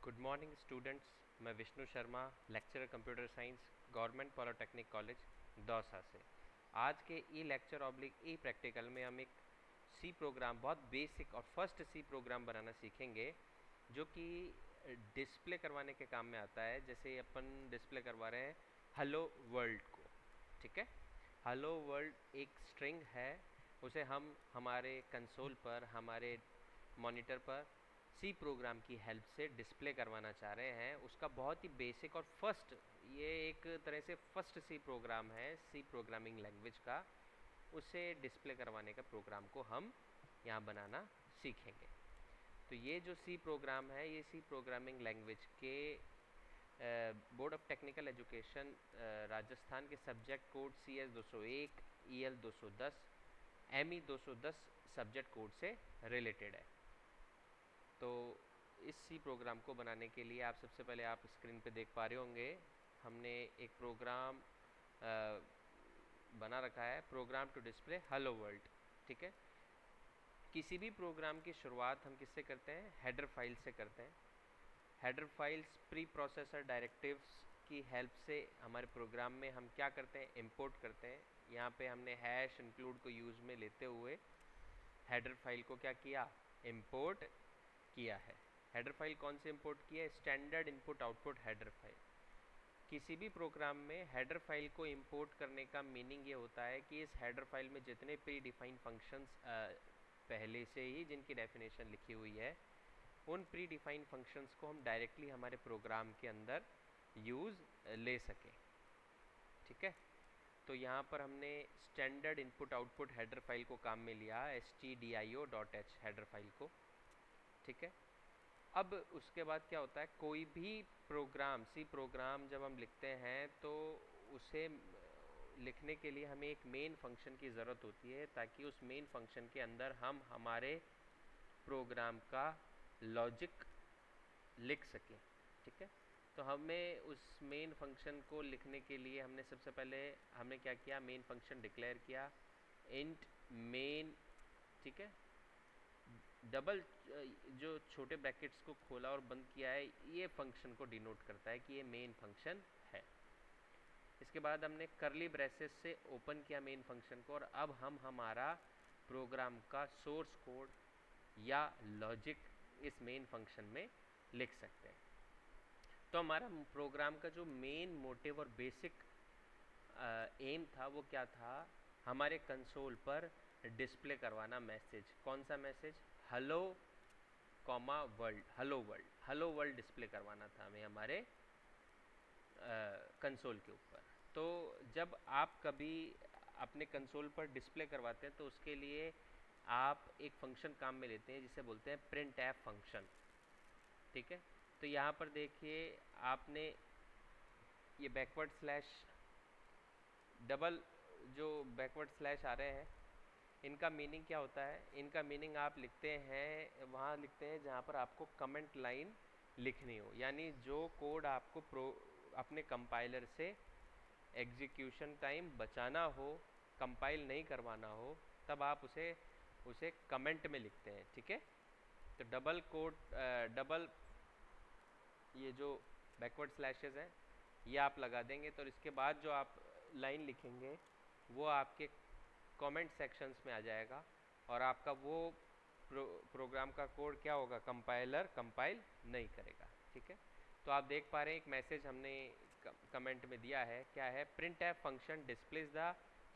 Good morning students. मैं Vishnu Sharma, lecturer computer science, government polytechnic college Dausa से। आज के e lecture oblique e practical में हम एक सी प्रोग्राम, बहुत बेसिक और फर्स्ट सी प्रोग्राम बनाना सीखेंगे जो कि डिस्प्ले करवाने के काम में आता है। जैसे अपन डिस्प्ले करवा रहे हैं हेलो वर्ल्ड को, ठीक है। हेलो वर्ल्ड एक स्ट्रिंग है, उसे हम हमारे कंसोल पर, हमारे मॉनिटर पर सी प्रोग्राम की हेल्प से डिस्प्ले करवाना चाह रहे हैं। उसका बहुत ही बेसिक और फर्स्ट, ये एक तरह से फर्स्ट सी प्रोग्राम है सी प्रोग्रामिंग लैंग्वेज का। उसे डिस्प्ले करवाने का प्रोग्राम को हम यहाँ बनाना सीखेंगे। तो ये जो सी प्रोग्राम है, ये सी प्रोग्रामिंग लैंग्वेज के board of technical education Rajasthan के subject code CS 201, EL 210, ME 210 subject code से रिलेटेड है। तो इस सी प्रोग्राम को बनाने के लिए आप सबसे पहले आप स्क्रीन पे देख पा रहे होंगे, हमने एक प्रोग्राम बना रखा है, program to display hello world, ठीक है। किसी भी प्रोग्राम की शुरुआत हम किससे करते हैं? हेडर फाइल से करते हैं। Header files pre processor directives की हेल्प से हमारे प्रोग्राम में हम क्या करते हैं? इंपोर्ट करते हैं। यहाँ पे हमने हैश इंक्लूड को यूज़ में लेते हुए हेडर फाइल को क्या किया? इंपोर्ट किया है। हेडर फाइल कौन से इंपोर्ट किया है? Standard input output header file. किसी भी प्रोग्राम में हेडर फाइल को इंपोर्ट करने का मीनिंग ये होता है कि इस हेडर फाइल में जितने प्री डिफाइंड फंक्शंस पहले से ही जिनकी डेफिनेशन लिखी हुई है, उन प्री डिफाइंड फंक्शंस को हम डायरेक्टली हमारे प्रोग्राम के अंदर यूज़ ले सकें, ठीक है। तो यहाँ पर हमने standard input output header file को काम में लिया, stdio.h हेडर फाइल को, ठीक है। अब उसके बाद क्या होता है, कोई भी प्रोग्राम, सी प्रोग्राम जब हम लिखते हैं तो उसे लिखने के लिए हमें एक मेन फंक्शन की ज़रूरत होती है, ताकि उस मेन फंक्शन के अंदर हम हमारे प्रोग्राम का लॉजिक लिख सकें, ठीक है। तो हमें उस मेन फंक्शन को लिखने के लिए हमने सबसे पहले हमने क्या किया? मेन फंक्शन डिक्लेयर किया, इंट मेन, ठीक है। डबल जो छोटे ब्रैकेट्स को खोला और बंद किया है, ये फंक्शन को डिनोट करता है कि ये मेन फंक्शन है। इसके बाद हमने करली ब्रेसेस से ओपन किया मेन फंक्शन को, और अब हम हमारा प्रोग्राम का सोर्स कोड या लॉजिक इस मेन फंक्शन में लिख सकते हैं। तो हमारा प्रोग्राम का जो मेन मोटिव और बेसिक एम था वो क्या था? हमारे कंसोल पर डिस्प्ले करवाना मैसेज। कौन सा message? Hello comma world, hello world, hello world display करवाना था हमें हमारे कंसोल के ऊपर। तो जब आप कभी अपने कंसोल पर डिस्प्ले करवाते हैं तो उसके लिए आप एक फंक्शन काम में लेते हैं जिसे बोलते हैं प्रिंट एफ फंक्शन, ठीक है। तो यहाँ पर देखिए, आपने ये बैकवर्ड स्लैश, डबल जो बैकवर्ड स्लैश आ रहे हैं, इनका मीनिंग क्या होता है? इनका मीनिंग आप लिखते हैं, वहाँ लिखते हैं जहाँ पर आपको कमेंट लाइन लिखनी हो, यानी जो कोड आपको अपने कंपाइलर से एग्जीक्यूशन टाइम बचाना हो, कंपाइल नहीं करवाना हो, तब आप उसे कमेंट में लिखते हैं, ठीक है। तो डबल कोड, डबल ये जो बैकवर्ड स्लैशेस हैं ये आप लगा देंगे, तो इसके बाद जो आप लाइन लिखेंगे वो आपके कमेंट सेक्शंस में आ जाएगा, और आपका वो प्रोग्राम का कोड क्या होगा? कंपाइलर कंपाइल नहीं करेगा, ठीक है। तो आप देख पा रहे हैं एक मैसेज हमने कमेंट में दिया है, क्या है? Print F function displays the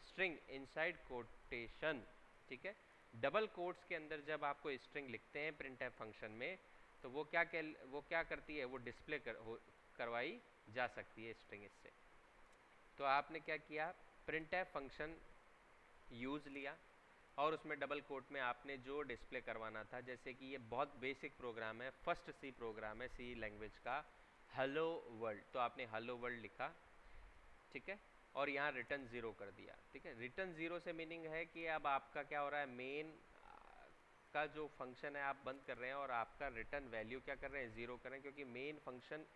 string inside quotation, ठीक है। डबल कोट्स के अंदर जब आपको स्ट्रिंग लिखते हैं प्रिंट एफ फंक्शन में, तो वो क्या करती है? वो डिस्प्ले करवाई जा सकती है स्ट्रिंग इससे। तो आपने क्या किया? प्रिंट एफ फंक्शन यूज़ लिया और उसमें डबल कोट में आपने जो डिस्प्ले करवाना था, जैसे कि ये बहुत बेसिक प्रोग्राम है, फर्स्ट सी प्रोग्राम है सी लैंग्वेज का, हेलो वर्ल्ड, तो आपने हेलो वर्ल्ड लिखा, ठीक है, और यहाँ रिटर्न ज़ीरो कर दिया, ठीक है। रिटर्न ज़ीरो से मीनिंग है कि अब आपका क्या हो रहा है? मेन का जो फंक्शन है आप बंद कर रहे हैं और आपका रिटर्न वैल्यू क्या कर रहे हैं? ज़ीरो कर रहे हैं, क्योंकि मेन फंक्शन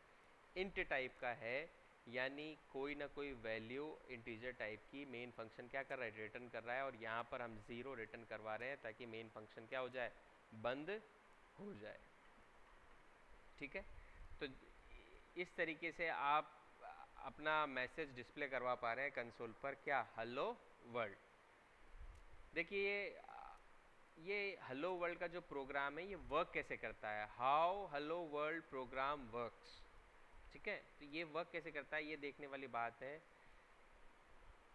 इंट टाइप का है, यानी कोई ना कोई वैल्यू इंटीजर टाइप की मेन फंक्शन क्या कर रहा है? रिटर्न कर रहा है, और यहाँ पर हम ज़ीरो रिटर्न करवा रहे हैं ताकि मेन फंक्शन क्या हो जाए? बंद हो जाए, ठीक है। तो इस तरीके से आप अपना मैसेज डिस्प्ले करवा पा रहे हैं कंसोल पर, क्या, हेलो वर्ल्ड। देखिए ये हेलो वर्ल्ड का जो प्रोग्राम है ये वर्क कैसे करता है, how hello world program works, ठीक है। तो ये वर्क कैसे करता है ये देखने वाली बात है।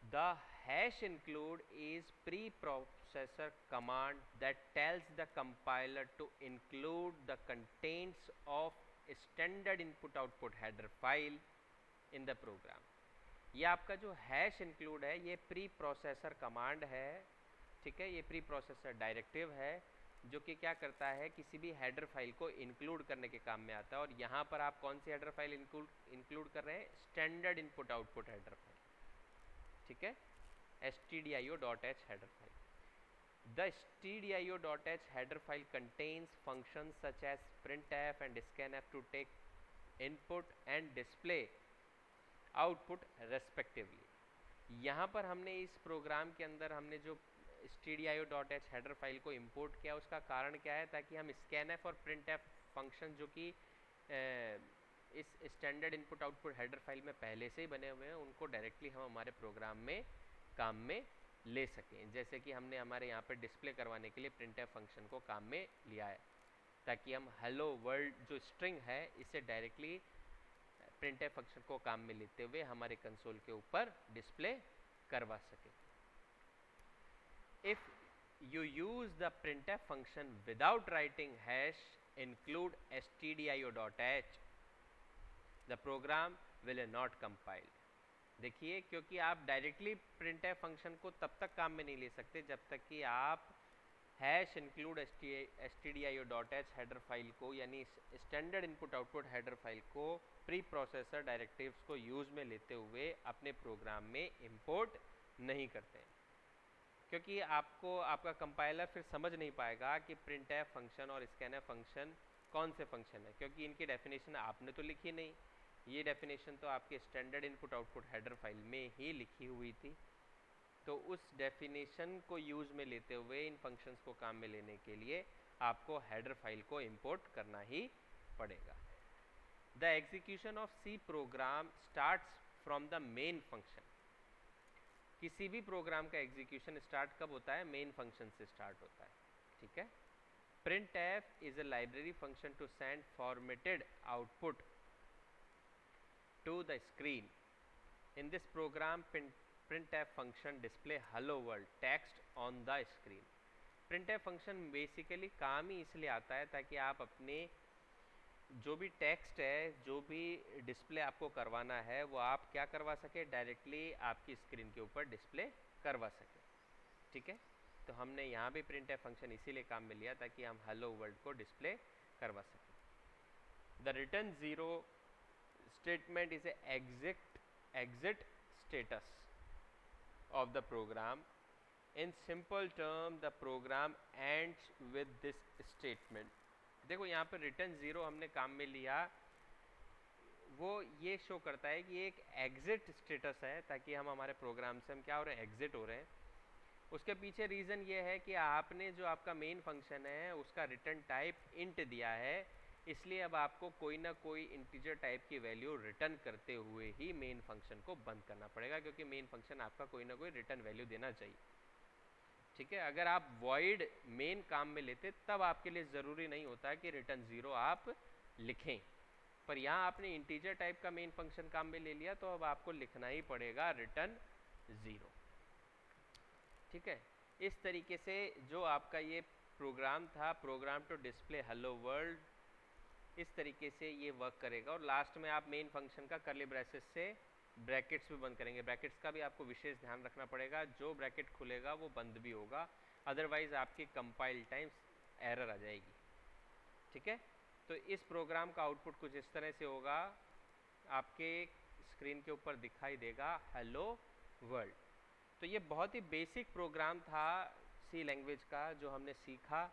The hash include is preprocessor command that tells the compiler to include the contents of standard input output header file in the program। ये आपका जो हैश इंक्लूड है ये प्री प्रोसेसर कमांड है, ठीक है। ये प्री प्रोसेसर डायरेक्टिव है जो कि क्या करता है, किसी भी हेडर फाइल को इंक्लूड करने के काम में आता है। और यहाँ पर आप कौन सी हेडर फाइल इंक्लूड कर रहे हैं, standard input output header file, ठीक है, stdio.h header file। The stdio.h header file contains functions such as printf and scanf to take input and display output respectively। यहाँ पर हमने इस प्रोग्राम के अंदर हमने जो stdio.h हेडर फाइल को इंपोर्ट किया, उसका कारण क्या है, ताकि हम scanf और printf फंक्शन जो कि इस standard input output header file में पहले से ही बने हुए हैं उनको डायरेक्टली हम हमारे प्रोग्राम में काम में ले सकें। जैसे कि हमने हमारे यहाँ पर डिस्प्ले करवाने के लिए printf फंक्शन को काम में लिया है, ताकि हम हेलो वर्ल्ड जो स्ट्रिंग है इसे डायरेक्टली printf फंक्शन को काम में लेते हुए हमारे कंसोल के ऊपर डिस्प्ले करवा सके। If you use the printf function without writing hash include stdio.h, the program will not compile। देखिए, क्योंकि आप डायरेक्टली printf फंक्शन को तब तक काम में नहीं ले सकते जब तक कि आप hash include stdio.h header file को, यानी standard input output header file को प्री प्रोसेसर डायरेक्टिव्स को यूज में लेते हुए अपने प्रोग्राम में इंपोर्ट नहीं करते हैं। क्योंकि आपको आपका कंपाइलर फिर समझ नहीं पाएगा कि printf फंक्शन और scanf फंक्शन कौन से फंक्शन है, क्योंकि इनकी डेफिनेशन आपने तो लिखी नहीं। ये डेफिनेशन तो आपके standard input output header file में ही लिखी हुई थी। तो उस डेफिनेशन को यूज में लेते हुए इन फंक्शंस को काम में लेने के लिए आपको हेडर फाइल को इंपोर्ट करना ही पड़ेगा। The execution of C program starts from the main function. किसी भी प्रोग्राम का एग्जीक्यूशन स्टार्ट कब होता है, मेन फंक्शन से स्टार्ट होता है, ठीक है। printf is a library function to send formatted output to the screen। in this program printf function display hello world text on the screen। printf function basically काम ही इसलिए आता है ताकि आप अपने जो भी टेक्स्ट है, जो भी डिस्प्ले आपको करवाना है, वो आप क्या करवा सके, डायरेक्टली आपकी स्क्रीन के ऊपर डिस्प्ले करवा सके, ठीक है। तो हमने यहाँ भी printf फंक्शन इसीलिए काम में लिया ताकि हम हेलो वर्ल्ड को डिस्प्ले करवा सकें। The return zero statement is exit status of the program। in simple term the program ends with this statement। देखो यहाँ पर रिटर्न जीरो हमने काम में लिया, वो ये शो करता है कि एक एग्जिट स्टेटस है, ताकि हम हमारे प्रोग्राम से हम क्या हो रहे हैं, एग्जिट हो रहे हैं। उसके पीछे रीज़न ये है कि आपने जो आपका मेन फंक्शन है उसका रिटर्न टाइप इंट दिया है, इसलिए अब आपको कोई ना कोई इंटीजर टाइप की वैल्यू रिटर्न करते हुए ही मेन फंक्शन को बंद करना पड़ेगा, क्योंकि मेन फंक्शन आपका कोई ना कोई रिटर्न वैल्यू देना चाहिए, ठीक है। अगर आप वॉइड मेन काम में लेते तब आपके लिए ज़रूरी नहीं होता कि रिटर्न ज़ीरो आप लिखें, पर यहाँ आपने इंटीजर टाइप का मेन फंक्शन काम में ले लिया तो अब आपको लिखना ही पड़ेगा रिटर्न ज़ीरो, ठीक है। इस तरीके से जो आपका ये प्रोग्राम था, program to display hello world, इस तरीके से ये वर्क करेगा। और लास्ट में आप मेन फंक्शन का कर्ली ब्रेसेस से ब्रैकेट्स भी बंद करेंगे। ब्रैकेट्स का भी आपको विशेष ध्यान रखना पड़ेगा, जो ब्रैकेट खुलेगा वो बंद भी होगा, अदरवाइज आपकी कंपाइल टाइम्स एरर आ जाएगी, ठीक है। तो इस प्रोग्राम का आउटपुट कुछ इस तरह से होगा, आपके स्क्रीन के ऊपर दिखाई देगा हेलो वर्ल्ड। तो ये बहुत ही बेसिक प्रोग्राम था सी लैंग्वेज का जो हमने सीखा,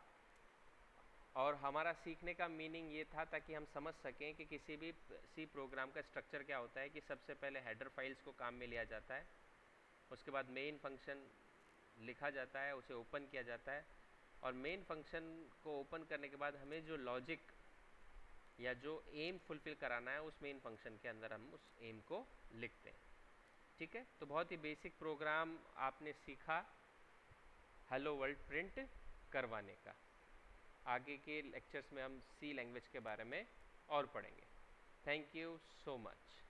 और हमारा सीखने का मीनिंग ये था ताकि हम समझ सकें कि किसी भी सी प्रोग्राम का स्ट्रक्चर क्या होता है, कि सबसे पहले हेडर फाइल्स को काम में लिया जाता है, उसके बाद मेन फंक्शन लिखा जाता है, उसे ओपन किया जाता है, और मेन फंक्शन को ओपन करने के बाद हमें जो लॉजिक या जो एम फुलफिल कराना है उस मेन फंक्शन के अंदर हम उस एम को लिखते हैं। ठीक है, तो बहुत ही बेसिक प्रोग्राम आपने सीखा हेलो वर्ल्ड प्रिंट करवाने का। आगे के लेक्चर्स में हम सी लैंग्वेज के बारे में और पढ़ेंगे। Thank you so much.